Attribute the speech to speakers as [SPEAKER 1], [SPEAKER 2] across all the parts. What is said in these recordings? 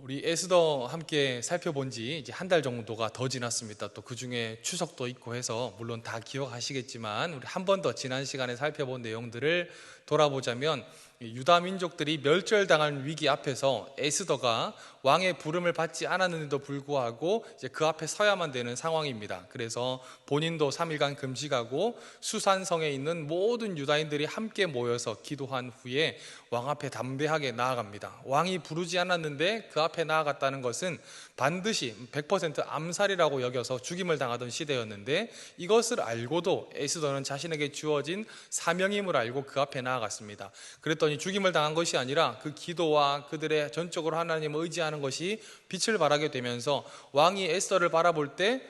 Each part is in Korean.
[SPEAKER 1] 우리 에스더 함께 살펴본 지 이제 한 달 정도가 더 지났습니다. 또 그 중에 추석도 있고 해서 물론 다 기억하시겠지만 우리 한 번 더 지난 시간에 살펴본 내용들을 돌아보자면 유다 민족들이 멸절당한 위기 앞에서 에스더가 왕의 부름을 받지 않았는데도 불구하고 이제 그 앞에 서야만 되는 상황입니다. 그래서 본인도 3일간 금식하고 수산성에 있는 모든 유다인들이 함께 모여서 기도한 후에 왕 앞에 담대하게 나아갑니다. 왕이 부르지 않았는데 그 앞에 나아갔다는 것은 반드시 100% 암살이라고 여겨서 죽임을 당하던 시대였는데, 이것을 알고도 에스더는 자신에게 주어진 사명임을 알고 그 앞에 나아갔습니다. 그랬더니 죽임을 당한 것이 아니라 그 기도와 그들의 전적으로 하나님을 의지하는 것이 빛을 발하게 되면서 왕이 에스더를 바라볼 때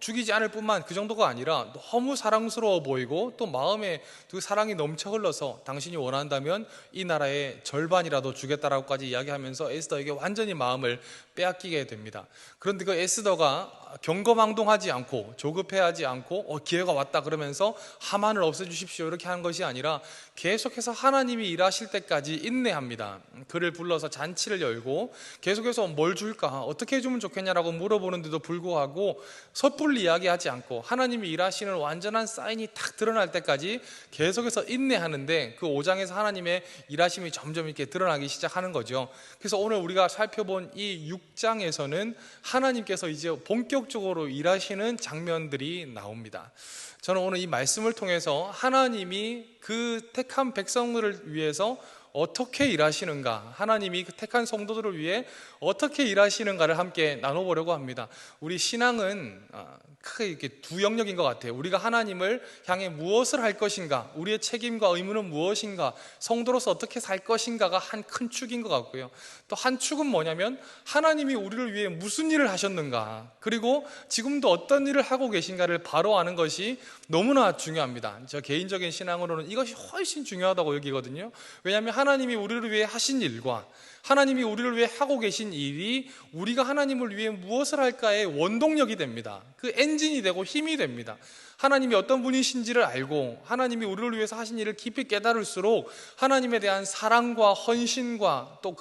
[SPEAKER 1] 죽이지 않을 뿐만 그 정도가 아니라 너무 사랑스러워 보이고 또 마음에 그 사랑이 넘쳐 흘러서 당신이 원한다면 이 나라의 절반이라도 주겠다라고까지 이야기하면서 에스더에게 완전히 마음을 빼앗기게 됩니다. 그런데 그 에스더가 경거망동하지 않고 조급해하지 않고 기회가 왔다 그러면서 하만을 없애주십시오 이렇게 하는 것이 아니라 계속해서 하나님이 일하실 때까지 인내합니다. 그를 불러서 잔치를 열고 계속해서 뭘 줄까, 어떻게 해주면 좋겠냐라고 물어보는데도 불구하고 섣불리 이야기하지 않고 하나님이 일하시는 완전한 사인이 탁 드러날 때까지 계속해서 인내하는데, 그 5장에서 하나님의 일하심이 점점 이렇게 드러나기 시작하는 거죠. 그래서 오늘 우리가 살펴본 이 6장에서는 하나님께서 이제 본격적으로 일하시는 장면들이 나옵니다. 저는 오늘 이 말씀을 통해서 하나님이 그 택한 백성들을 위해서 어떻게 일하시는가, 하나님이 그 택한 성도들을 위해 어떻게 일하시는가를 함께 나눠보려고 합니다. 우리 신앙은 크게 이렇게 두 영역인 것 같아요. 우리가 하나님을 향해 무엇을 할 것인가, 우리의 책임과 의무는 무엇인가, 성도로서 어떻게 살 것인가가 한 큰 축인 것 같고요. 또 한 축은 뭐냐면 하나님이 우리를 위해 무슨 일을 하셨는가, 그리고 지금도 어떤 일을 하고 계신가를 바로 아는 것이 너무나 중요합니다. 저 개인적인 신앙으로는 이것이 훨씬 중요하다고 여기거든요. 왜냐하면 하나님이 우리를 위해 하신 일과 하나님이 우리를 위해 하고 계신 일이 우리가 하나님을 위해 무엇을 할까의 원동력이 됩니다. 그 엔진이 되고 힘이 됩니다. 하나님이 어떤 분이신지를 알고 하나님이 우리를 위해서 하신 일을 깊이 깨달을수록 하나님에 대한 사랑과 헌신과 또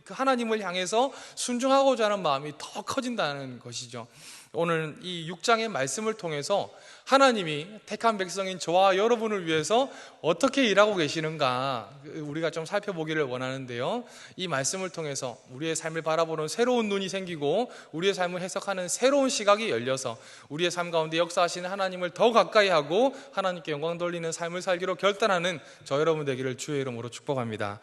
[SPEAKER 1] 그 하나님을 향해서 순종하고자 하는 마음이 더 커진다는 것이죠. 오늘 이 6장의 말씀을 통해서 하나님이 택한 백성인 저와 여러분을 위해서 어떻게 일하고 계시는가 우리가 좀 살펴보기를 원하는데요. 이 말씀을 통해서 우리의 삶을 바라보는 새로운 눈이 생기고 우리의 삶을 해석하는 새로운 시각이 열려서 우리의 삶 가운데 역사하시는 하나님을 더 가까이 하고 하나님께 영광 돌리는 삶을 살기로 결단하는 저 여러분 되기를 주의 이름으로 축복합니다.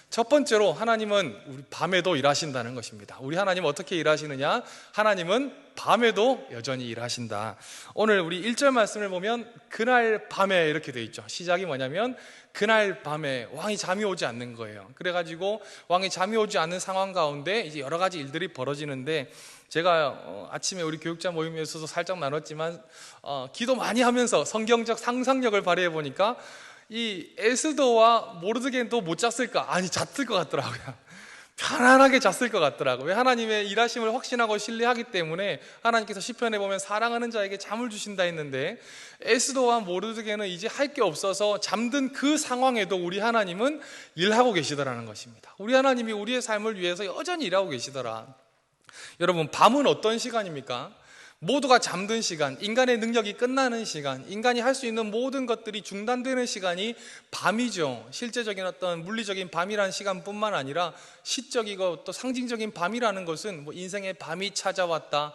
[SPEAKER 1] 첫 번째로 하나님은 우리 밤에도 일하신다는 것입니다. 우리 하나님은 어떻게 일하시느냐? 하나님은 밤에도 여전히 일하신다. 오늘 우리 1절 말씀을 보면 그날 밤에 이렇게 돼 있죠. 시작이 뭐냐면 그날 밤에 왕이 잠이 오지 않는 거예요. 그래가지고 왕이 잠이 오지 않는 상황 가운데 이제 여러 가지 일들이 벌어지는데, 제가 아침에 우리 교육자 모임에서도 살짝 나눴지만 기도 많이 하면서 성경적 상상력을 발휘해 보니까 이 에스더와 모르드게도 못 잤을까? 아니, 잤을 것 같더라고요. 편안하게 잤을 것 같더라고요. 왜? 하나님의 일하심을 확신하고 신뢰하기 때문에 하나님께서 시편에 보면 사랑하는 자에게 잠을 주신다 했는데, 에스더와 모르드게는 이제 할 게 없어서 잠든 그 상황에도 우리 하나님은 일하고 계시더라는 것입니다. 우리 하나님이 우리의 삶을 위해서 여전히 일하고 계시더라. 여러분, 밤은 어떤 시간입니까? 모두가 잠든 시간, 인간의 능력이 끝나는 시간, 인간이 할 수 있는 모든 것들이 중단되는 시간이 밤이죠. 실제적인 어떤 물리적인 밤이라는 시간뿐만 아니라 시적이고 또 상징적인 밤이라는 것은 인생의 밤이 찾아왔다,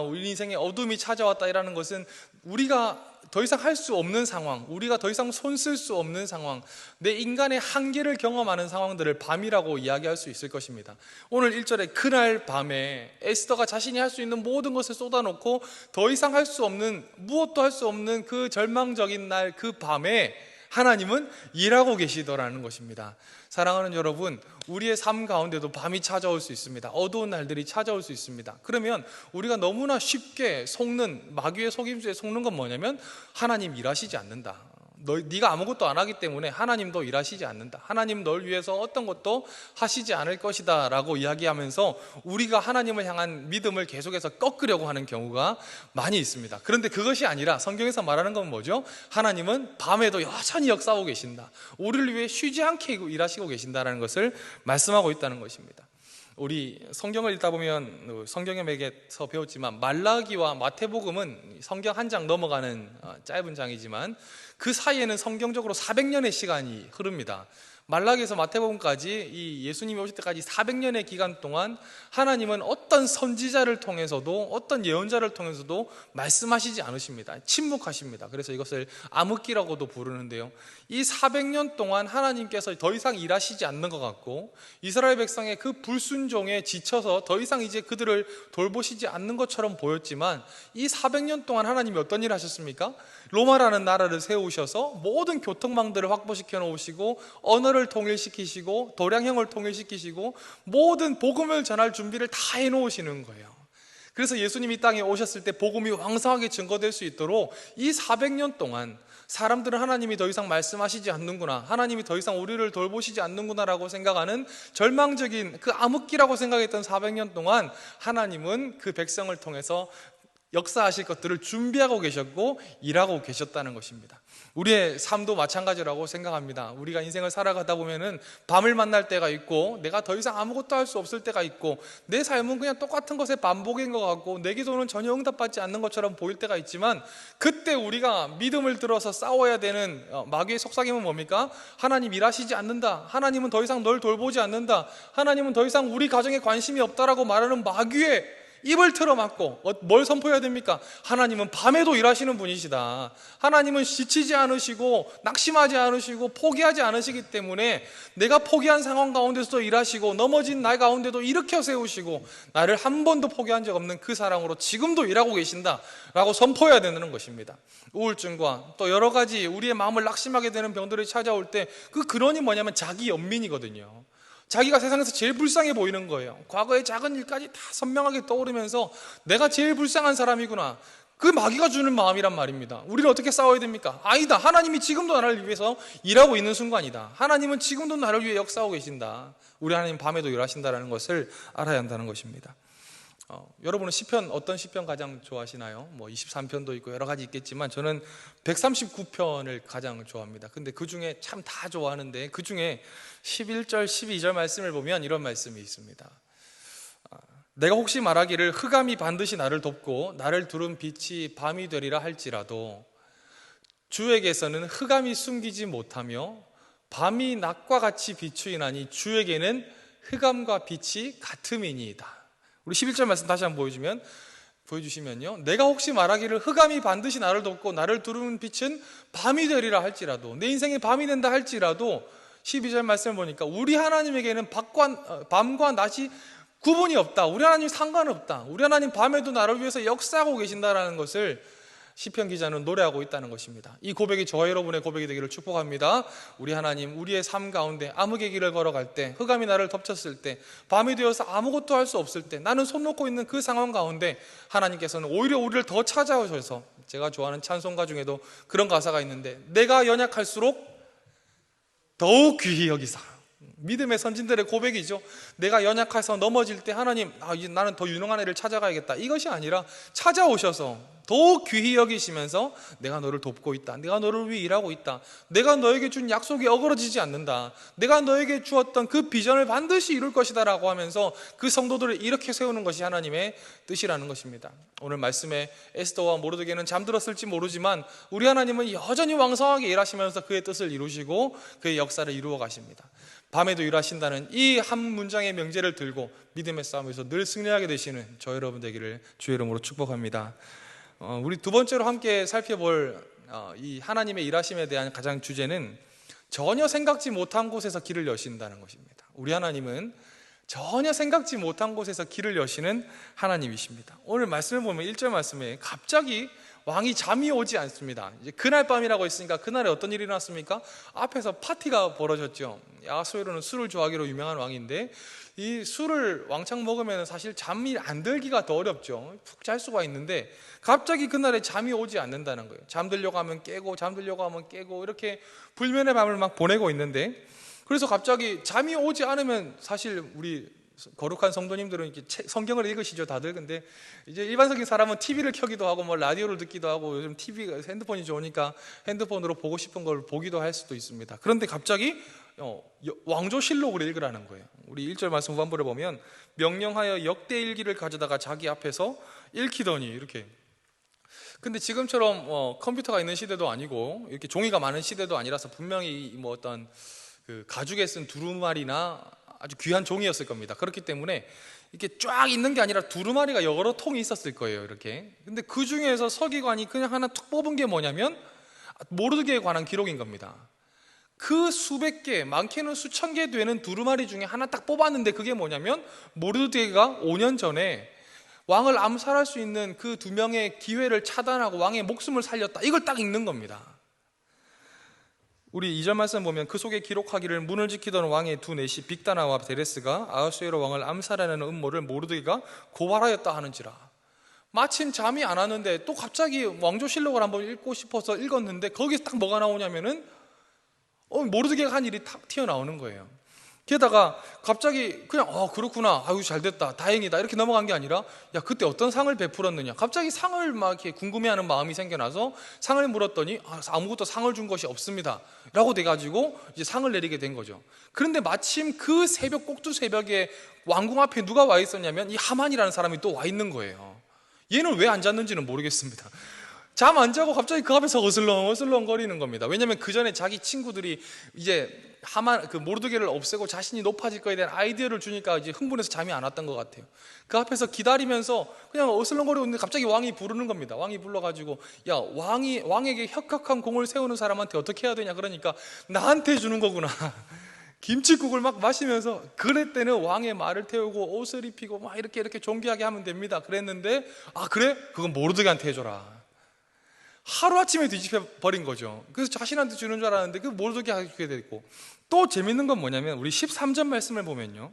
[SPEAKER 1] 우리 인생의 어둠이 찾아왔다 이라는 것은 우리가 더 이상 할 수 없는 상황, 우리가 더 이상 손 쓸 수 없는 상황, 내 인간의 한계를 경험하는 상황들을 밤이라고 이야기할 수 있을 것입니다. 오늘 1절에 그날 밤에 에스더가 자신이 할 수 있는 모든 것을 쏟아놓고 더 이상 할 수 없는, 무엇도 할 수 없는 그 절망적인 날 그 밤에 하나님은 일하고 계시더라는 것입니다. 사랑하는 여러분, 우리의 삶 가운데도 밤이 찾아올 수 있습니다. 어두운 날들이 찾아올 수 있습니다. 그러면 우리가 너무나 쉽게 속는, 마귀의 속임수에 속는 건 뭐냐면 하나님 일하시지 않는다, 네가 아무것도 안 하기 때문에 하나님도 일하시지 않는다, 하나님 널 위해서 어떤 것도 하시지 않을 것이다 라고 이야기하면서 우리가 하나님을 향한 믿음을 계속해서 꺾으려고 하는 경우가 많이 있습니다. 그런데 그것이 아니라 성경에서 말하는 건 뭐죠? 하나님은 밤에도 여전히 역사하고 계신다, 우리를 위해 쉬지 않게 일하시고 계신다는 것을 말씀하고 있다는 것입니다. 우리 성경을 읽다 보면 성경에서 배웠지만 말라기와 마태복음은 성경 한 장 넘어가는 짧은 장이지만 그 사이에는 성경적으로 400년의 시간이 흐릅니다. 말라기에서 마태복음까지 이 예수님이 오실 때까지 400년의 기간 동안 하나님은 어떤 선지자를 통해서도 어떤 예언자를 통해서도 말씀하시지 않으십니다. 침묵하십니다. 그래서 이것을 암흑기라고도 부르는데요, 이 400년 동안 하나님께서 더 이상 일하시지 않는 것 같고 이스라엘 백성의 그 불순종에 지쳐서 더 이상 이제 그들을 돌보시지 않는 것처럼 보였지만, 이 400년 동안 하나님이 어떤 일을 하셨습니까? 로마라는 나라를 세우셔서 모든 교통망들을 확보시켜 놓으시고 언어를 통일시키시고 도량형을 통일시키시고 모든 복음을 전할 준비를 다 해놓으시는 거예요. 그래서 예수님이 땅에 오셨을 때 복음이 왕성하게 증거될 수 있도록 이 400년 동안 사람들은 하나님이 더 이상 말씀하시지 않는구나, 하나님이 더 이상 우리를 돌보시지 않는구나 라고 생각하는 절망적인 그 암흑기라고 생각했던 400년 동안 하나님은 그 백성을 통해서 역사하실 것들을 준비하고 계셨고 일하고 계셨다는 것입니다. 우리의 삶도 마찬가지라고 생각합니다. 우리가 인생을 살아가다 보면은 밤을 만날 때가 있고 내가 더 이상 아무것도 할 수 없을 때가 있고 내 삶은 그냥 똑같은 것의 반복인 것 같고 내 기도는 전혀 응답받지 않는 것처럼 보일 때가 있지만, 그때 우리가 믿음을 들어서 싸워야 되는 마귀의 속삭임은 뭡니까? 하나님 일하시지 않는다, 하나님은 더 이상 널 돌보지 않는다, 하나님은 더 이상 우리 가정에 관심이 없다라고 말하는 마귀의 입을 틀어막고 뭘 선포해야 됩니까? 하나님은 밤에도 일하시는 분이시다. 하나님은 지치지 않으시고 낙심하지 않으시고 포기하지 않으시기 때문에 내가 포기한 상황 가운데서도 일하시고 넘어진 나 가운데도 일으켜 세우시고 나를 한 번도 포기한 적 없는 그 사랑으로 지금도 일하고 계신다 라고 선포해야 되는 것입니다. 우울증과 또 여러 가지 우리의 마음을 낙심하게 되는 병들이 찾아올 때 그 근원이 뭐냐면 자기 연민이거든요. 자기가 세상에서 제일 불쌍해 보이는 거예요. 과거의 작은 일까지 다 선명하게 떠오르면서 내가 제일 불쌍한 사람이구나, 그 마귀가 주는 마음이란 말입니다. 우리는 어떻게 싸워야 됩니까? 아니다, 하나님이 지금도 나를 위해서 일하고 있는 순간이다, 하나님은 지금도 나를 위해 역사하고 계신다, 우리 하나님 밤에도 일하신다는 것을 알아야 한다는 것입니다. 여러분은 시편, 어떤 시편 가장 좋아하시나요? 23편도 있고 여러 가지 있겠지만 저는 139편을 가장 좋아합니다. 근데 그 중에 참 다 좋아하는데 그 중에 11절 12절 말씀을 보면 이런 말씀이 있습니다. 내가 혹시 말하기를 흑암이 반드시 나를 덮고 나를 두른 빛이 밤이 되리라 할지라도 주에게서는 흑암이 숨기지 못하며 밤이 낮과 같이 비추이나니 주에게는 흑암과 빛이 같음이니이다. 우리 11절 말씀 다시 한번 보여주시면요, 내가 혹시 말하기를 흑암이 반드시 나를 덮고 나를 두르는 빛은 밤이 되리라 할지라도, 내 인생이 밤이 된다 할지라도 12절 말씀을 보니까 우리 하나님에게는 밤과 낮이 구분이 없다, 우리 하나님 상관없다, 우리 하나님 밤에도 나를 위해서 역사하고 계신다라는 것을 시편 기자는 노래하고 있다는 것입니다. 이 고백이 저와 여러분의 고백이 되기를 축복합니다. 우리 하나님, 우리의 삶 가운데 암흑의 길을 걸어갈 때, 흑암이 나를 덮쳤을 때, 밤이 되어서 아무것도 할 수 없을 때, 나는 손 놓고 있는 그 상황 가운데 하나님께서는 오히려 우리를 더 찾아오셔서, 제가 좋아하는 찬송가 중에도 그런 가사가 있는데, 내가 연약할수록 더욱 귀히 여기사, 믿음의 선진들의 고백이죠. 내가 연약해서 넘어질 때 하나님, 나는 더 유능한 애를 찾아가야겠다, 이것이 아니라 찾아오셔서 더욱 귀히 여기시면서 내가 너를 돕고 있다, 내가 너를 위해 일하고 있다, 내가 너에게 준 약속이 어그러지지 않는다, 내가 너에게 주었던 그 비전을 반드시 이룰 것이다 라고 하면서 그 성도들을 이렇게 세우는 것이 하나님의 뜻이라는 것입니다. 오늘 말씀에 에스더와 모르드게는 잠들었을지 모르지만 우리 하나님은 여전히 왕성하게 일하시면서 그의 뜻을 이루시고 그의 역사를 이루어 가십니다. 밤에도 일하신다는 이 한 문장의 명제를 들고 믿음의 싸움에서 늘 승리하게 되시는 저 여러분 되기를 주의 이름으로 축복합니다. 우리 두 번째로 함께 살펴볼 이 하나님의 일하심에 대한 가장 주제는 전혀 생각지 못한 곳에서 길을 여신다는 것입니다. 우리 하나님은 전혀 생각지 못한 곳에서 길을 여시는 하나님이십니다. 오늘 말씀을 보면 1절 말씀에 갑자기 왕이 잠이 오지 않습니다. 이제 그날 밤이라고 했으니까 그날에 어떤 일이 일어났습니까? 앞에서 파티가 벌어졌죠. 야하스웨로는 술을 좋아하기로 유명한 왕인데 이 술을 왕창 먹으면 사실 잠이 안 들기가 더 어렵죠. 푹 잘 수가 있는데 갑자기 그날에 잠이 오지 않는다는 거예요. 잠들려고 하면 깨고 잠들려고 하면 깨고 이렇게 불면의 밤을 막 보내고 있는데, 그래서 갑자기 잠이 오지 않으면 사실 우리 거룩한 성도님들은 이렇게 성경을 읽으시죠, 다들. 근데 이제 일반적인 사람은 TV를 켜기도 하고 라디오를 듣기도 하고 요즘 TV가 핸드폰이 좋으니까 핸드폰으로 보고 싶은 걸 보기도 할 수도 있습니다. 그런데 갑자기 왕조실록을 읽으라는 거예요. 우리 1절 말씀 후반부를 보면 명령하여 역대일기를 가져다가 자기 앞에서 읽히더니 이렇게. 근데 지금처럼 컴퓨터가 있는 시대도 아니고 이렇게 종이가 많은 시대도 아니라서 분명히 뭐 어떤 그 가죽에 쓴 두루마리나 아주 귀한 종이었을 겁니다. 그렇기 때문에 이렇게 쫙 있는 게 아니라 두루마리가 여러 통이 있었을 거예요. 이렇게. 근데 그 중에서 서기관이 그냥 하나 툭 뽑은 게 뭐냐면 모르드게에 관한 기록인 겁니다. 그 수백 개, 많게는 수천 개 되는 두루마리 중에 하나 딱 뽑았는데 그게 뭐냐면 모르드게가 5년 전에 왕을 암살할 수 있는 그 2명의 기회를 차단하고 왕의 목숨을 살렸다. 이걸 딱 읽는 겁니다. 우리 2절 말씀 보면 그 속에 기록하기를 문을 지키던 왕의 두 내시 빅다나와 데레스가 아하수에로 왕을 암살하려는 음모를 모르드게가 고발하였다 하는지라. 마침 잠이 안 왔는데 또 갑자기 왕조실록을 한번 읽고 싶어서 읽었는데 거기서 딱 뭐가 나오냐면은 모르드게가 한 일이 탁 튀어나오는 거예요. 게다가 갑자기 그냥 그렇구나, 아유 잘됐다, 다행이다 이렇게 넘어간 게 아니라 야 그때 어떤 상을 베풀었느냐, 갑자기 상을 막 이렇게 궁금해하는 마음이 생겨나서 상을 물었더니 아무것도 상을 준 것이 없습니다 라고 돼가지고 이제 상을 내리게 된 거죠. 그런데 마침 그 새벽 꼭두 새벽에 왕궁 앞에 누가 와 있었냐면 이 하만이라는 사람이 또 와 있는 거예요. 얘는 왜 안 잤는지는 모르겠습니다. 잠 안 자고 갑자기 그 앞에서 어슬렁 거리는 겁니다. 왜냐하면 그 전에 자기 친구들이 이제 그 모르드게를 없애고 자신이 높아질 거에 대한 아이디어를 주니까 이제 흥분해서 잠이 안 왔던 것 같아요. 그 앞에서 기다리면서 그냥 어슬렁거리고 있는데 갑자기 왕이 부르는 겁니다. 왕이 불러가지고 야 왕에게 혁혁한 공을 세우는 사람한테 어떻게 해야 되냐, 그러니까 나한테 주는 거구나. 김칫국을 막 마시면서 그랬때는 왕의 말을 태우고 옷을 입히고 막 이렇게 존귀하게 하면 됩니다. 그랬는데 그래? 그건 모르드게한테 해줘라. 하루아침에 뒤집혀 버린 거죠. 그래서 자신한테 주는 줄 알았는데 그 모르드게가 하게 됐고, 또 재밌는 건 뭐냐면 우리 13절 말씀을 보면요,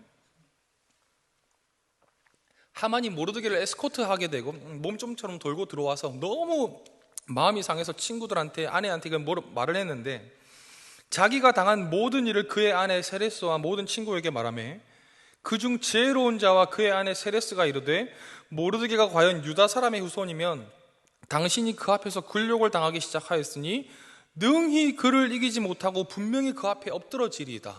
[SPEAKER 1] 하만이 모르드게를 에스코트하게 되고 몸좀처럼 돌고 들어와서 너무 마음이 상해서 친구들한테, 아내한테 말을 했는데 자기가 당한 모든 일을 그의 아내 세레스와 모든 친구에게 말하며 그중 지혜로운 자와 그의 아내 세레스가 이르되 모르드게가 과연 유다 사람의 후손이면 당신이 그 앞에서 굴욕을 당하기 시작하였으니 능히 그를 이기지 못하고 분명히 그 앞에 엎드러지리이다.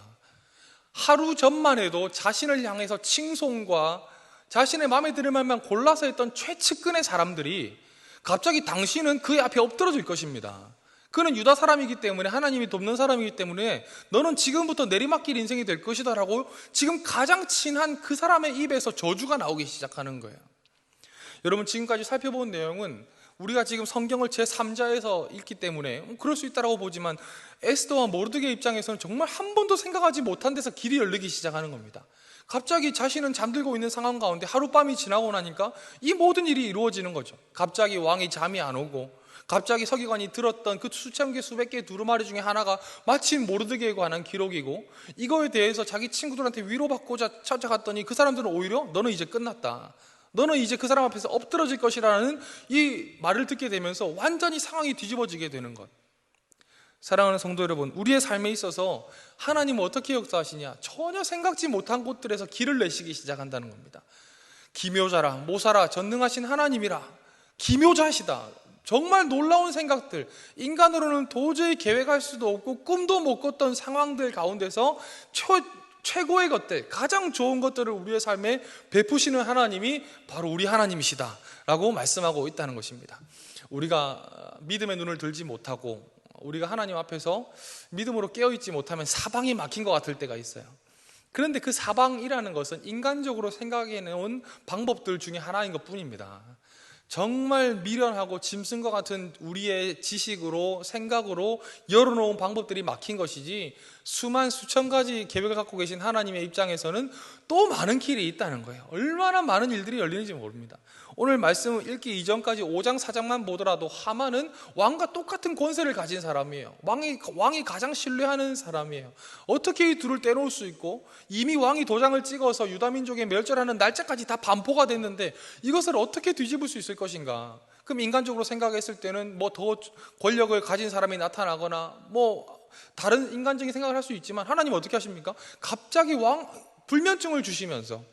[SPEAKER 1] 하루 전만 해도 자신을 향해서 칭송과 자신의 마음에 들을 만만 골라서 했던 최측근의 사람들이 갑자기 당신은 그의 앞에 엎드러질 것입니다. 그는 유다 사람이기 때문에, 하나님이 돕는 사람이기 때문에 너는 지금부터 내리막길 인생이 될 것이다 라고 지금 가장 친한 그 사람의 입에서 저주가 나오기 시작하는 거예요. 여러분, 지금까지 살펴본 내용은 우리가 지금 성경을 제3자에서 읽기 때문에 그럴 수 있다고 보지만 에스더와 모르드게 입장에서는 정말 한 번도 생각하지 못한 데서 길이 열리기 시작하는 겁니다. 갑자기 자신은 잠들고 있는 상황 가운데 하룻밤이 지나고 나니까 이 모든 일이 이루어지는 거죠. 갑자기 왕이 잠이 안 오고, 갑자기 서기관이 들었던 그 수천 개 수백 개의 두루마리 중에 하나가 마침 모르드게에 관한 기록이고, 이거에 대해서 자기 친구들한테 위로받고자 찾아갔더니 그 사람들은 오히려 너는 이제 끝났다, 너는 이제 그 사람 앞에서 엎드러질 것이라는 이 말을 듣게 되면서 완전히 상황이 뒤집어지게 되는 것. 사랑하는 성도 여러분, 우리의 삶에 있어서 하나님은 어떻게 역사하시냐? 전혀 생각지 못한 곳들에서 길을 내시기 시작한다는 겁니다. 기묘자라, 모사라, 전능하신 하나님이라, 기묘자시다. 정말 놀라운 생각들, 인간으로는 도저히 계획할 수도 없고 꿈도 못 꿨던 상황들 가운데서 최고의 것들, 가장 좋은 것들을 우리의 삶에 베푸시는 하나님이 바로 우리 하나님이시다 라고 말씀하고 있다는 것입니다. 우리가 믿음의 눈을 들지 못하고 우리가 하나님 앞에서 믿음으로 깨어있지 못하면 사방이 막힌 것 같을 때가 있어요. 그런데 그 사방이라는 것은 인간적으로 생각해내온 방법들 중에 하나인 것 뿐입니다. 정말 미련하고 짐승과 같은 우리의 지식으로, 생각으로 열어놓은 방법들이 막힌 것이지, 수천 가지 계획을 갖고 계신 하나님의 입장에서는 또 많은 길이 있다는 거예요. 얼마나 많은 일들이 열리는지 모릅니다. 오늘 말씀을 읽기 이전까지 5장 4장만 보더라도 하만은 왕과 똑같은 권세를 가진 사람이에요. 왕이 가장 신뢰하는 사람이에요. 어떻게 이 둘을 떼놓을 수 있고, 이미 왕이 도장을 찍어서 유다민족의 멸절하는 날짜까지 다 반포가 됐는데 이것을 어떻게 뒤집을 수 있을 것인가? 그럼 인간적으로 생각했을 때는 뭐 더 권력을 가진 사람이 나타나거나 뭐 다른 인간적인 생각을 할 수 있지만, 하나님 어떻게 하십니까? 갑자기 불면증을 주시면서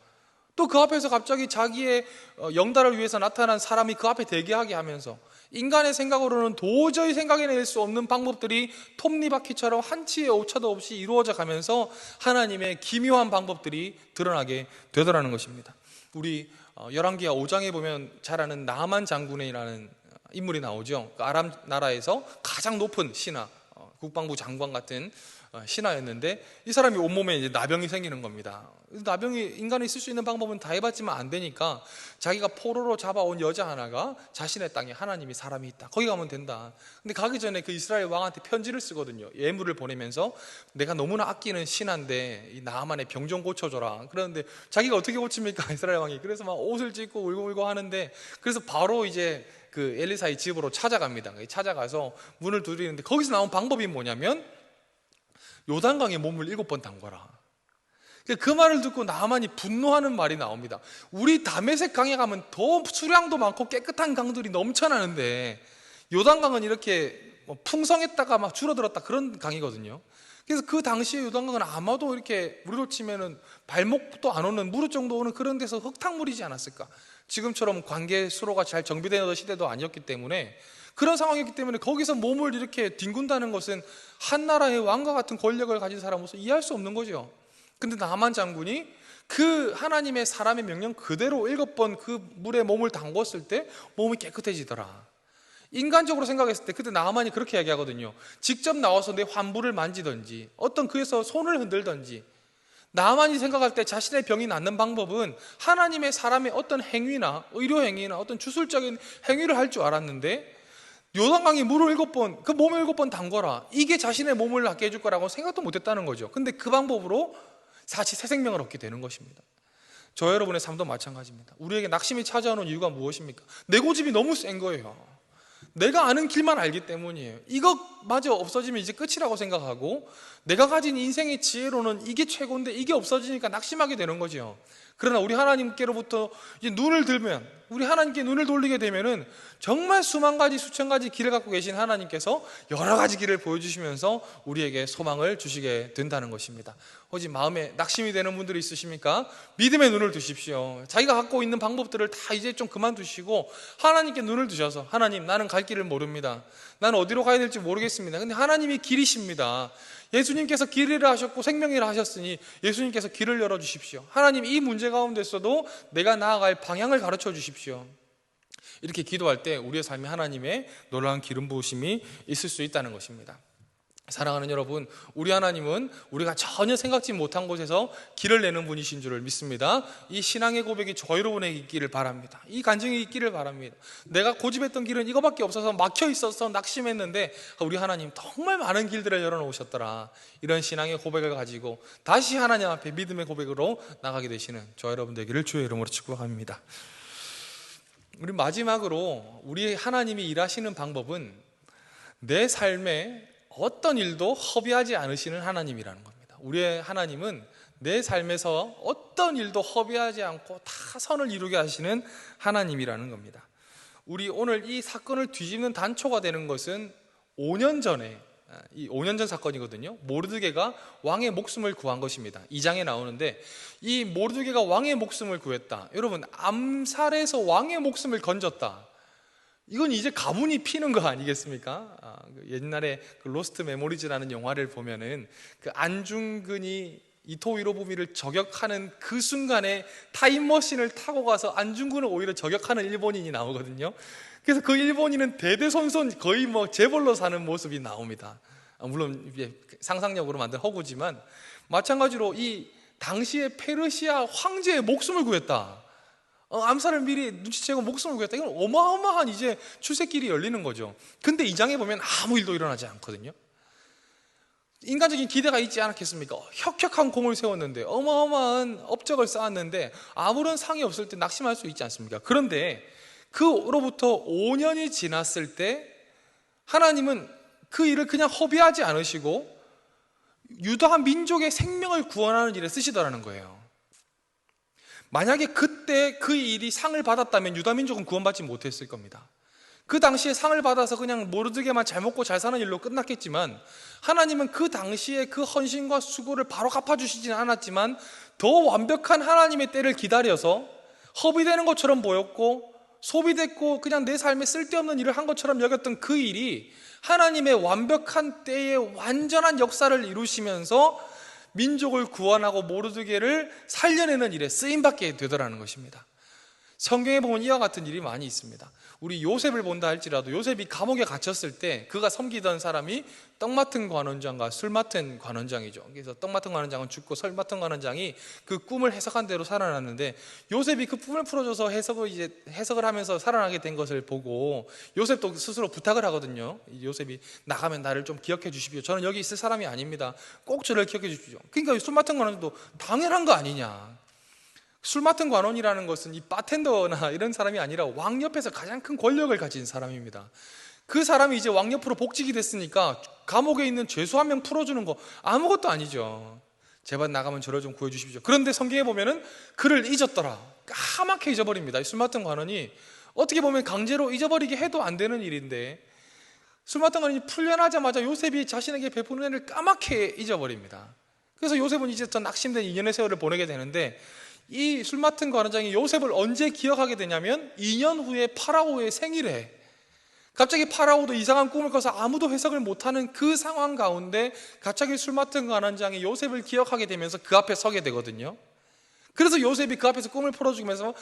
[SPEAKER 1] 또 그 앞에서 갑자기 자기의 영달을 위해서 나타난 사람이 그 앞에 대기하게 하면서 인간의 생각으로는 도저히 생각해낼 수 없는 방법들이 톱니바퀴처럼 한치의 오차도 없이 이루어져 가면서 하나님의 기묘한 방법들이 드러나게 되더라는 것입니다. 우리 열왕기하 5장에 보면 잘 아는 나만 장군이라는 인물이 나오죠. 아람 나라에서 가장 높은 신하, 국방부 장관 같은 신하였는데, 이 사람이 온몸에 이제 나병이 생기는 겁니다. 나병이 인간이 쓸 수 있는 방법은 다 해봤지만 안 되니까 자기가 포로로 잡아온 여자 하나가 자신의 땅에 하나님이 사람이 있다, 거기 가면 된다. 근데 가기 전에 그 이스라엘 왕한테 편지를 쓰거든요. 예물을 보내면서 내가 너무나 아끼는 신하인데 이 나만의 병 좀 고쳐줘라. 그런데 자기가 어떻게 고칩니까? 이스라엘 왕이. 그래서 막 옷을 찢고 울고 하는데, 그래서 바로 이제 그 엘리사의 집으로 찾아갑니다. 찾아가서 문을 두드리는데, 거기서 나온 방법이 뭐냐면 요단강에 몸을 7번 담궈라. 그 말을 듣고 나만이 분노하는 말이 나옵니다. 우리 다메섹 강에 가면 더 수량도 많고 깨끗한 강들이 넘쳐나는데 요단강은 이렇게 풍성했다가 막 줄어들었다, 그런 강이거든요. 그래서 그 당시에 요단강은 아마도 이렇게 우리로 치면은 발목도 안 오는, 무릎 정도 오는 그런 데서 흙탕물이지 않았을까. 지금처럼 관계 수로가 잘 정비되는 시대도 아니었기 때문에, 그런 상황이었기 때문에 거기서 몸을 이렇게 뒹군다는 것은 한 나라의 왕과 같은 권력을 가진 사람으로서 이해할 수 없는 거죠. 근데 나만 장군이 그 하나님의 사람의 명령 그대로 7번 그 물에 몸을 담궜을 때 몸이 깨끗해지더라. 인간적으로 생각했을 때 그때 나만이 그렇게 이야기하거든요. 직접 나와서 내 환부를 만지든지 어떤 그에서 손을 흔들든지, 나만이 생각할 때 자신의 병이 낫는 방법은 하나님의 사람의 어떤 행위나 의료 행위나 어떤 주술적인 행위를 할 줄 알았는데, 요단강에 물을 7번, 그 몸을 7번 담궈라, 이게 자신의 몸을 낫게 해줄 거라고 생각도 못했다는 거죠. 근데 그 방법으로 다시 새 생명을 얻게 되는 것입니다. 저 여러분의 삶도 마찬가지입니다. 우리에게 낙심이 찾아오는 이유가 무엇입니까? 내 고집이 너무 센 거예요. 내가 아는 길만 알기 때문이에요. 이것마저 없어지면 이제 끝이라고 생각하고, 내가 가진 인생의 지혜로는 이게 최고인데 이게 없어지니까 낙심하게 되는 거죠. 그러나 우리 하나님께로부터 이제 눈을 들면, 우리 하나님께 눈을 돌리게 되면은 정말 수만 가지 수천 가지 길을 갖고 계신 하나님께서 여러 가지 길을 보여주시면서 우리에게 소망을 주시게 된다는 것입니다. 혹시 마음에 낙심이 되는 분들이 있으십니까? 믿음의 눈을 두십시오. 자기가 갖고 있는 방법들을 다 이제 좀 그만두시고 하나님께 눈을 두셔서, 하나님, 나는 갈 길을 모릅니다. 나는 어디로 가야 될지 모르겠습니다. 근데 하나님이 길이십니다. 예수님께서 길이라 하셨고 생명이라 하셨으니 예수님께서 길을 열어주십시오. 하나님, 이 문제 가운데서도 내가 나아갈 방향을 가르쳐 주십시오. 이렇게 기도할 때 우리의 삶에 하나님의 놀라운 기름 부으심이 있을 수 있다는 것입니다. 사랑하는 여러분, 우리 하나님은 우리가 전혀 생각지 못한 곳에서 길을 내는 분이신 줄을 믿습니다. 이 신앙의 고백이 저 여러분에게 있기를 바랍니다. 이 간증이 있기를 바랍니다. 내가 고집했던 길은 이거밖에 없어서 막혀 있어서 낙심했는데 우리 하나님 정말 많은 길들을 열어놓으셨더라. 이런 신앙의 고백을 가지고 다시 하나님 앞에 믿음의 고백으로 나가게 되시는 저 여러분 되기를 주의 이름으로 축복합니다. 우리 마지막으로, 우리 하나님이 일하시는 방법은 내 삶에 어떤 일도 허비하지 않으시는 하나님이라는 겁니다. 우리의 하나님은 내 삶에서 어떤 일도 허비하지 않고 다 선을 이루게 하시는 하나님이라는 겁니다. 우리 오늘 이 사건을 뒤집는 단초가 되는 것은 5년 전에, 이 5년 전 사건이거든요. 모르드게가 왕의 목숨을 구한 것입니다. 2장에 나오는데, 이 모르드게가 왕의 목숨을 구했다. 여러분, 암살해서 왕의 목숨을 건졌다. 이건 이제 가문이 피는 거 아니겠습니까? 옛날에 그 로스트 메모리즈라는 영화를 보면은 그 안중근이 이토 히로부미를 저격하는 그 순간에 타임머신을 타고 가서 안중근을 오히려 저격하는 일본인이 나오거든요. 그래서 그 일본인은 대대손손 거의 뭐 재벌로 사는 모습이 나옵니다. 물론 이게 상상력으로 만든 허구지만, 마찬가지로 이 당시에 페르시아 황제의 목숨을 구했다. 암살을 미리 눈치채고 목숨을 구했다. 이건 어마어마한 이제 출세길이 열리는 거죠. 근데 이 장에 보면 아무 일도 일어나지 않거든요. 인간적인 기대가 있지 않았겠습니까? 혁혁한 공을 세웠는데, 어마어마한 업적을 쌓았는데 아무런 상이 없을 때 낙심할 수 있지 않습니까? 그런데 그로부터 5년이 지났을 때 하나님은 그 일을 그냥 허비하지 않으시고 유다 민족의 생명을 구원하는 일에 쓰시더라는 거예요. 만약에 그때 그 일이 상을 받았다면 유다 민족은 구원받지 못했을 겁니다. 그 당시에 상을 받아서 그냥 모르드게만 잘 먹고 잘 사는 일로 끝났겠지만, 하나님은 그 당시에 그 헌신과 수고를 바로 갚아주시지는 않았지만 더 완벽한 하나님의 때를 기다려서 허비되는 것처럼 보였고 소비됐고 그냥 내 삶에 쓸데없는 일을 한 것처럼 여겼던 그 일이 하나님의 완벽한 때에 완전한 역사를 이루시면서 민족을 구원하고 모르드게를 살려내는 일에 쓰임받게 되더라는 것입니다. 성경에 보면 이와 같은 일이 많이 있습니다. 우리 요셉을 본다 할지라도 요셉이 감옥에 갇혔을 때 그가 섬기던 사람이 떡 맡은 관원장과 술 맡은 관원장이죠. 그래서 떡 맡은 관원장은 죽고 술 맡은 관원장이 그 꿈을 해석한 대로 살아났는데, 요셉이 그 꿈을 풀어줘서 해석을 하면서 살아나게 된 것을 보고 요셉도 스스로 부탁을 하거든요. 요셉이 나가면 나를 좀 기억해 주십시오. 저는 여기 있을 사람이 아닙니다. 꼭 저를 기억해 주십시오. 그러니까 술 맡은 관원도 당연한 거 아니냐. 술 맡은 관원이라는 것은 이 바텐더나 이런 사람이 아니라 왕 옆에서 가장 큰 권력을 가진 사람입니다. 그 사람이 이제 왕 옆으로 복직이 됐으니까 감옥에 있는 죄수 한 명 풀어주는 거 아무것도 아니죠. 제발 나가면 저를 좀 구해주십시오. 그런데 성경에 보면은 그를 잊었더라. 까맣게 잊어버립니다. 이 술 맡은 관원이 어떻게 보면 강제로 잊어버리게 해도 안 되는 일인데, 술 맡은 관원이 풀려나자마자 요셉이 자신에게 베푸는 애를 까맣게 잊어버립니다. 그래서 요셉은 이제 더 낙심된 2년의 세월을 보내게 되는데, 이 술 맡은 관원장이 요셉을 언제 기억하게 되냐면 2년 후에 파라오의 생일에 갑자기 파라오도 이상한 꿈을 꿔서 아무도 해석을 못하는 그 상황 가운데 갑자기 술 맡은 관원장이 요셉을 기억하게 되면서 그 앞에 서게 되거든요. 그래서 요셉이 그 앞에서 꿈을 풀어주면서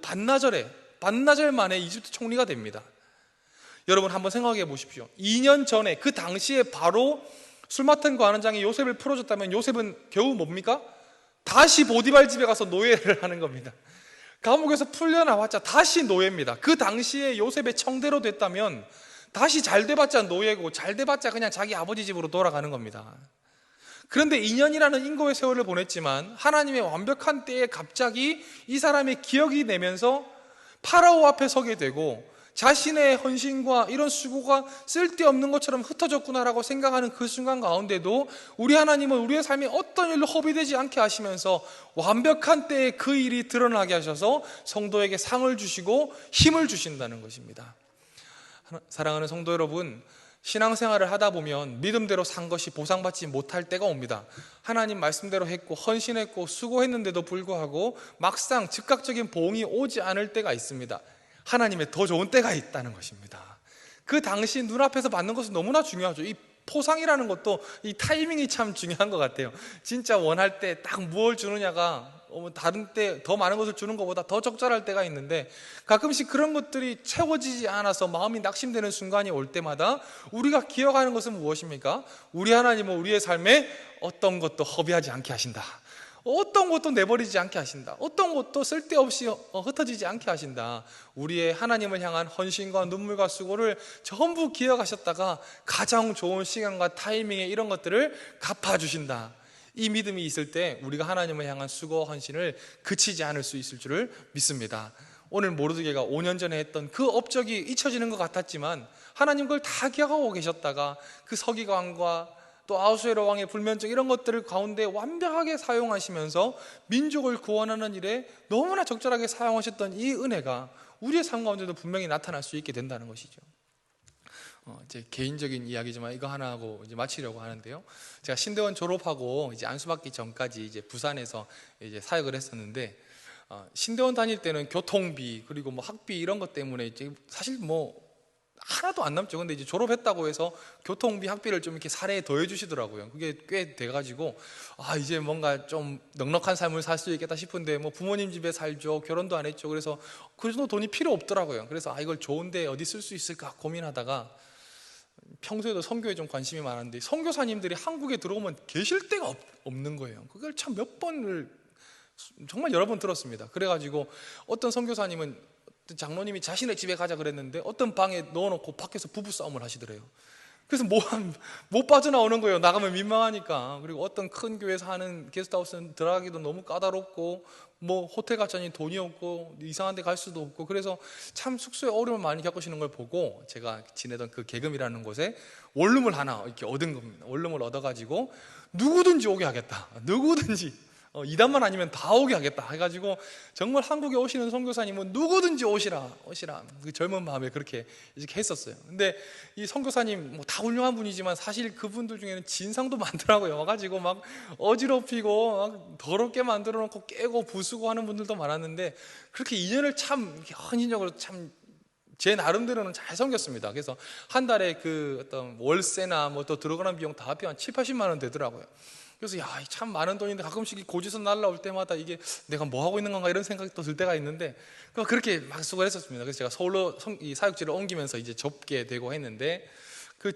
[SPEAKER 1] 반나절 만에 이집트 총리가 됩니다. 여러분 한번 생각해 보십시오. 2년 전에 그 당시에 바로 술 맡은 관원장이 요셉을 풀어줬다면 요셉은 겨우 뭡니까? 다시 보디발 집에 가서 노예를 하는 겁니다. 감옥에서 풀려나왔자 다시 노예입니다. 그 당시에 요셉의 청대로 됐다면 다시 잘 돼봤자 노예고 잘 돼봤자 그냥 자기 아버지 집으로 돌아가는 겁니다. 그런데 2년이라는 인고의 세월을 보냈지만 하나님의 완벽한 때에 갑자기 이 사람의 기억이 나면서 파라오 앞에 서게 되고, 자신의 헌신과 이런 수고가 쓸데없는 것처럼 흩어졌구나라고 생각하는 그 순간 가운데도 우리 하나님은 우리의 삶에 어떤 일로 허비되지 않게 하시면서 완벽한 때에 그 일이 드러나게 하셔서 성도에게 상을 주시고 힘을 주신다는 것입니다. 사랑하는 성도 여러분, 신앙생활을 하다 보면 믿음대로 산 것이 보상받지 못할 때가 옵니다. 하나님 말씀대로 했고 헌신했고 수고했는데도 불구하고 막상 즉각적인 보응이 오지 않을 때가 있습니다. 하나님의 더 좋은 때가 있다는 것입니다. 그 당시 눈앞에서 받는 것은 너무나 중요하죠. 이 포상이라는 것도 이 타이밍이 참 중요한 것 같아요. 진짜 원할 때 딱 무엇을 주느냐가 다른 때 더 많은 것을 주는 것보다 더 적절할 때가 있는데, 가끔씩 그런 것들이 채워지지 않아서 마음이 낙심되는 순간이 올 때마다 우리가 기억하는 것은 무엇입니까? 우리 하나님은 우리의 삶에 어떤 것도 허비하지 않게 하신다. 어떤 것도 내버리지 않게 하신다. 어떤 것도 쓸데없이 흩어지지 않게 하신다. 우리의 하나님을 향한 헌신과 눈물과 수고를 전부 기억하셨다가 가장 좋은 시간과 타이밍에 이런 것들을 갚아주신다. 이 믿음이 있을 때 우리가 하나님을 향한 수고 헌신을 그치지 않을 수 있을 줄을 믿습니다. 오늘 모르드게가 5년 전에 했던 그 업적이 잊혀지는 것 같았지만 하나님 그걸 다 기억하고 계셨다가 그 서기관과 또 아하수에로 왕의 불면증 이런 것들을 가운데 완벽하게 사용하시면서 민족을 구원하는 일에 너무나 적절하게 사용하셨던 이 은혜가 우리의 삶 가운데도 분명히 나타날 수 있게 된다는 것이죠. 제 개인적인 이야기지만 이거 하나 하고 이제 마치려고 하는데요. 제가 신대원 졸업하고 이제 안수받기 전까지 이제 부산에서 이제 사역을 했었는데, 신대원 다닐 때는 교통비 그리고 뭐 학비 이런 것 때문에 이제 사실 뭐 하나도 안 남죠. 근데 이제 졸업했다고 해서 교통비 학비를 좀 이렇게 사례에 더해 주시더라고요. 그게 꽤 돼가지고 이제 뭔가 좀 넉넉한 삶을 살 수 있겠다 싶은데 뭐 부모님 집에 살죠. 결혼도 안 했죠. 그래서 그 정도 돈이 필요 없더라고요. 그래서 이걸 좋은데 어디 쓸 수 있을까 고민하다가 평소에도 선교에 좀 관심이 많았는데 선교사님들이 한국에 들어오면 계실 데가 없는 거예요. 그걸 참 몇 번을 정말 여러 번 들었습니다. 그래가지고 어떤 선교사님은 장로님이 자신의 집에 가자 그랬는데 어떤 방에 넣어놓고 밖에서 부부싸움을 하시더래요. 그래서 못 빠져나오는 거예요. 나가면 민망하니까. 그리고 어떤 큰 교회에서 하는 게스트하우스는 들어가기도 너무 까다롭고 뭐 호텔 갔자니 돈이 없고 이상한 데 갈 수도 없고, 그래서 참 숙소에 어려움을 많이 겪으시는 걸 보고 제가 지내던 그 계금이라는 곳에 원룸을 하나 이렇게 얻은 겁니다. 원룸을 얻어가지고 누구든지 오게 하겠다. 누구든지 이단만 아니면 다 오게 하겠다 해가지고 정말 한국에 오시는 선교사님은 누구든지 오시라 그 젊은 마음에 그렇게 이렇게 했었어요. 근데 이 선교사님 뭐 다 훌륭한 분이지만 사실 그분들 중에는 진상도 많더라고요. 와가지고 막 어지럽히고 막 더럽게 만들어 놓고 깨고 부수고 하는 분들도 많았는데, 그렇게 인연을 참 헌신적으로 참 제 나름대로는 잘 섬겼습니다. 그래서 한 달에 그 어떤 월세나 뭐 또 들어가는 비용 다 합해 한 7, 80만 원 되더라고요. 그래서 야, 참 많은 돈인데 가끔씩 고지서 날라올 때마다 이게 내가 뭐 하고 있는 건가 이런 생각이 또 들 때가 있는데, 그렇게 막 수고를 했었습니다. 그래서 제가 서울로 이 사역지를 옮기면서 이제 접게 되고 했는데,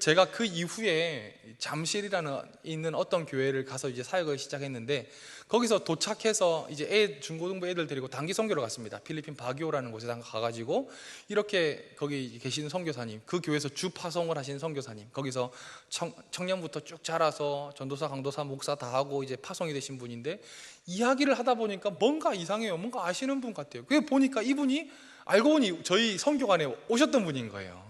[SPEAKER 1] 제가 그 이후에 잠실이라는 있는 어떤 교회를 가서 이제 사역을 시작했는데, 거기서 도착해서 이제 중고등부 애들 데리고 단기 선교를 갔습니다. 필리핀 바기오라는 곳에 가가지고 이렇게 거기 계시는 선교사님, 그 교회에서 주 파송을 하신 선교사님, 거기서 청년부터 쭉 자라서 전도사, 강도사, 목사 다 하고 이제 파송이 되신 분인데, 이야기를 하다 보니까 뭔가 이상해요. 뭔가 아시는 분 같아요. 그게 보니까 이분이 알고 보니 저희 선교관에 오셨던 분인 거예요.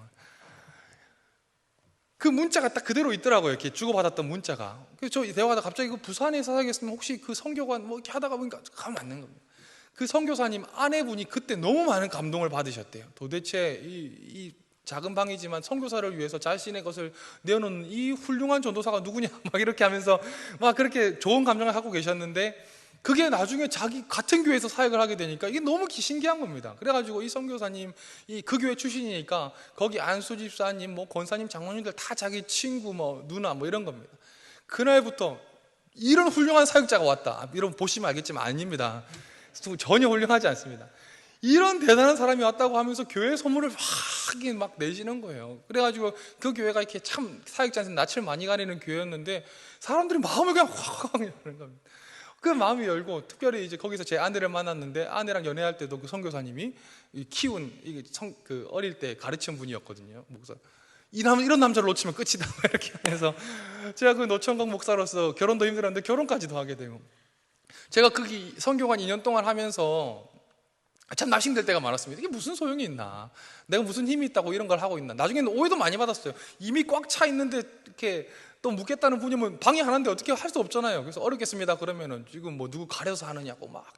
[SPEAKER 1] 그 문자가 딱 그대로 있더라고요. 이렇게 주고받았던 문자가. 그래서 저 대화하다 갑자기 그 부산에 사역했으면 혹시 그 선교관 뭐 이렇게 하다가 보니까 가면 안 되는 겁니다. 그 선교사님 아내분이 그때 너무 많은 감동을 받으셨대요. 도대체 이 작은 방이지만 선교사를 위해서 자신의 것을 내어놓는 이 훌륭한 전도사가 누구냐 막 이렇게 하면서 막 그렇게 좋은 감정을 갖고 계셨는데, 그게 나중에 자기 같은 교회에서 사역을 하게 되니까 이게 너무 신기한 겁니다. 그래가지고 이 선교사님, 그 교회 출신이니까 거기 안수 집사님, 뭐 권사님, 장로님들 다 자기 친구, 뭐 누나, 뭐 이런 겁니다. 그날부터 이런 훌륭한 사역자가 왔다. 여러분 보시면 알겠지만 아닙니다. 전혀 훌륭하지 않습니다. 이런 대단한 사람이 왔다고 하면서 교회 소문을 막 내시는 거예요. 그래가지고 그 교회가 이렇게 참 사역자한테 낯을 많이 가리는 교회였는데, 사람들이 마음을 그냥 확 여는 겁니다. 그 마음이 열고, 특별히 이제 거기서 제 아내를 만났는데, 아내랑 연애할 때도 그 선교사님이 키운 그 어릴 때 가르친 분이었거든요. 목사. 이런 남자를 놓치면 끝이다 이렇게 하면서, 제가 그 노천강 목사로서 결혼도 힘들었는데 결혼까지도 하게 되고, 제가 거기 선교관 2년 동안 하면서 참 낙심될 때가 많았습니다. 이게 무슨 소용이 있나, 내가 무슨 힘이 있다고 이런 걸 하고 있나. 나중에는 오해도 많이 받았어요. 이미 꽉 차 있는데 이렇게 또 묻겠다는 분이면 방이 하나인데 어떻게 할 수 없잖아요. 그래서 어렵겠습니다 그러면은 지금 뭐 누구 가려서 하느냐고 막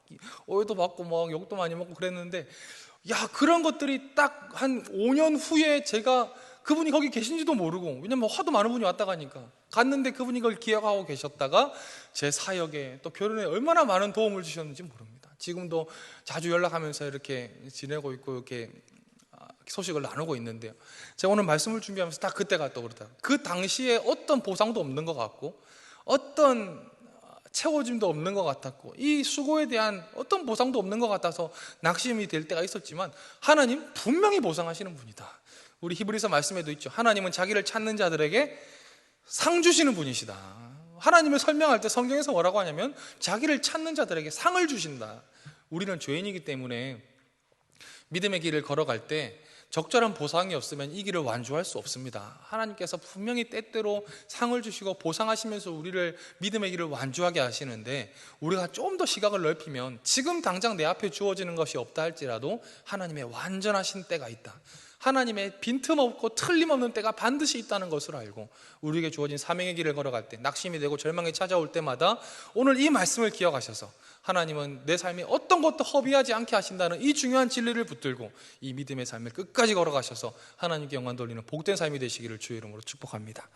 [SPEAKER 1] 오해도 받고 막 욕도 많이 먹고 그랬는데, 야, 그런 것들이 딱 한 5년 후에 제가 그분이 거기 계신지도 모르고, 왜냐면 하도 많은 분이 왔다 가니까 갔는데 그분이 그걸 기억하고 계셨다가 제 사역에 또 결혼에 얼마나 많은 도움을 주셨는지 모릅니다. 지금도 자주 연락하면서 이렇게 지내고 있고 이렇게 소식을 나누고 있는데요. 제가 오늘 말씀을 준비하면서 딱 그때가 떠오르다. 그 당시에 어떤 보상도 없는 것 같고 어떤 채워짐도 없는 것 같았고 이 수고에 대한 어떤 보상도 없는 것 같아서 낙심이 될 때가 있었지만, 하나님 분명히 보상하시는 분이다. 우리 히브리서 말씀에도 있죠. 하나님은 자기를 찾는 자들에게 상 주시는 분이시다. 하나님을 설명할 때 성경에서 뭐라고 하냐면 자기를 찾는 자들에게 상을 주신다. 우리는 죄인이기 때문에 믿음의 길을 걸어갈 때 적절한 보상이 없으면 이 길을 완주할 수 없습니다. 하나님께서 분명히 때때로 상을 주시고 보상하시면서 우리를 믿음의 길을 완주하게 하시는데, 우리가 좀 더 시각을 넓히면 지금 당장 내 앞에 주어지는 것이 없다 할지라도 하나님의 완전하신 때가 있다, 하나님의 빈틈없고 틀림없는 때가 반드시 있다는 것을 알고 우리에게 주어진 사명의 길을 걸어갈 때, 낙심이 되고 절망이 찾아올 때마다 오늘 이 말씀을 기억하셔서 하나님은 내 삶에 어떤 것도 허비하지 않게 하신다는 이 중요한 진리를 붙들고 이 믿음의 삶을 끝까지 걸어가셔서 하나님께 영광 돌리는 복된 삶이 되시기를 주의 이름으로 축복합니다.